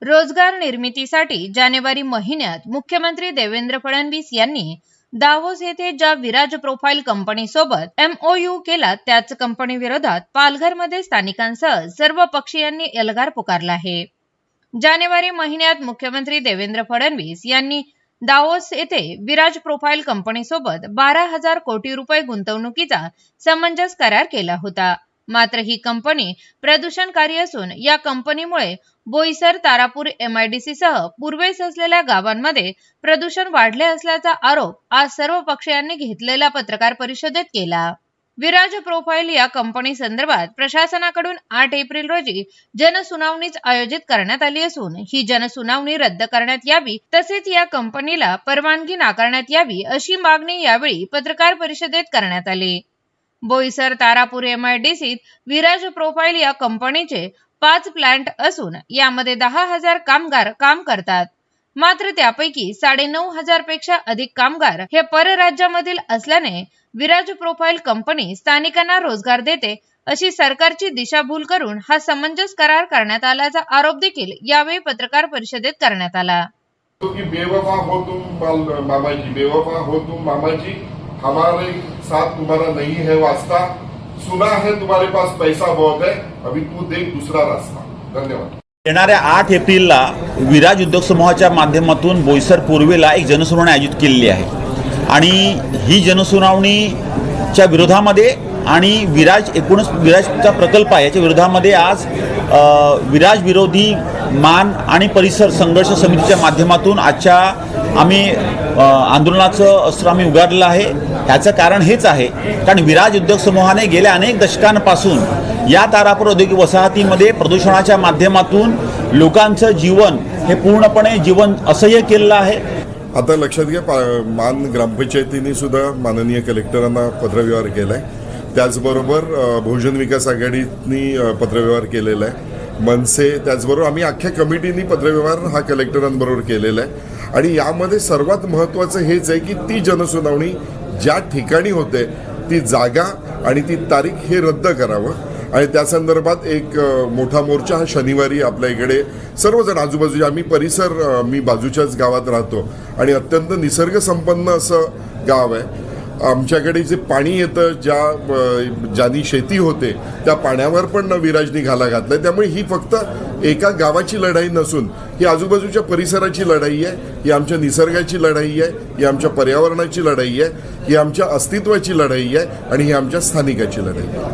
रोजगार निर्मितीसाठी जानेवारी महिन्यात मुख्यमंत्री देवेंद्र फडणवीस यांनी दावोस येथे ज्या विराज प्रोफाइल कंपनी सोबत MOU केला त्याच कंपनी विरोधात पालघरमध्ये स्थानिकांसह सर्व पक्षीयांनी एल्गार पुकारला आहे। जानेवारी महिन्यात मुख्यमंत्री देवेंद्र फडणवीस यांनी दावोस येथे विराज प्रोफाइल कंपनी सोबत 12,000 कोटी रुपये गुंतवणुकीचा समंजस करार केला होता। मात्र ही कंपनी प्रदूषणकारी असून या कंपनीमुळे बोईसर, तारापूर, MIDC सह पूर्वेस असलेल्या गावांमध्ये प्रदूषण वाढले असल्याचा आरोप आज सर्व पक्षीयांनी घेतलेल्या पत्रकार परिषदेत केला। विराज प्रोफाइल या कंपनी संदर्भात प्रशासनाकडून 8 एप्रिल रोजी जनसुनावणीच आयोजित करण्यात आली असून ही जनसुनावणी रद्द करण्यात यावी तसेच या कंपनीला परवानगी नाकारण्यात यावी अशी मागणी यावेळी पत्रकार परिषदेत करण्यात आली। बोईसर, तारापूर, MIDC विराज प्रोफाइल या कंपनीचे 5 प्लांट असून यामध्ये 10,000 कामगार काम करतात। मात्र त्यापैकी 9,500 पेक्षा अधिक कामगार हे परराज्यामधील असल्याने विराज प्रोफाइल कंपनी स्थानिकांना रोजगार देते अशी सरकारची दिशाभूल करून हा समंजस करार करण्यात आल्याचा आरोप देखील यावेळी पत्रकार परिषदेत करण्यात आला। बेवफा हो तुम मामाजी, बेवफा हो तुम मामाजी, हमारे साथ तुम्हारा नहीं है वास्ता, सुना है तुम्हारे पास पैसा बहुत है, अभी तू देख दूसरा रास्ता। धन्यवाद। येणाऱ्या 8 एप्रिलला विराज उद्योग समूहाच्या माध्यमातून बोईसर पूर्वेला एक जनसुनावणी आयोजित केलेली आहे आणि ही जनसुनावणीच्या विरोधामध्ये आणि एकूणच विराजचा प्रकल्प आहे याच्या विरोधामध्ये आज विराज विरोधी मान आणि परिसर संघर्ष समितीच्या माध्यमातून आजच्या आम्ही आंदोलनाचं अस्त्र आम्ही उगारलेलं आहे। याचं कारण हेच आहे कारण विराज उद्योग समूहाने गेल्या अनेक दशकांपासून या तारापूर औद्योगिक वसाहतीमध्ये प्रदूषणाच्या माध्यमातून लोकांचं जीवन हे पूर्णपणे जीवन असह्य केलेलं आहे। आता लक्षात घ्या, मान ग्रामपंचायतीने सुद्धा माननीय कलेक्टरांना पत्रव्यवहार केलाय, त्याचबरोबर बहुजन विकास आघाडीने पत्रव्यवहार केलेला आहे, मनसे, त्याचबरोबर आम्ही अख्ख्या कमिटीने पत्रव्यवहार हा कलेक्टरांबरोबर केलेला आहे। आणि यामध्ये सर्वात महत्त्वाचं हेच आहे की ती जनसुनावणी ज्या ठिकाणी होते ती जागा आणि ती तारीख हे रद्द करावं आणि त्या संदर्भात एक मोठा मोर्चा हा शनिवारी आपल्या इकडे सर्वजण आजूबाजूच्या आम्ही परिसर, मी बाजूच्याच गावात राहतो आणि अत्यंत निसर्ग संपन्न असं गाव आहे। आमच्याकडे जे पाणी येतं, ज्यांनी शेती होते त्या पाण्यावर पण विराजनी घाला घातलाय। त्यामुळे ही फक्त एका गावाची लढाई नसून ही आजूबाजूच्या परिसराची लढाई आहे, ही आमच्या निसर्गाची लढाई आहे, ही आमच्या पर्यावरणाची लढाई आहे, ही आमच्या अस्तित्वाची लढाई आहे आणि ही आमच्या स्थानिकाची लढाई आहे।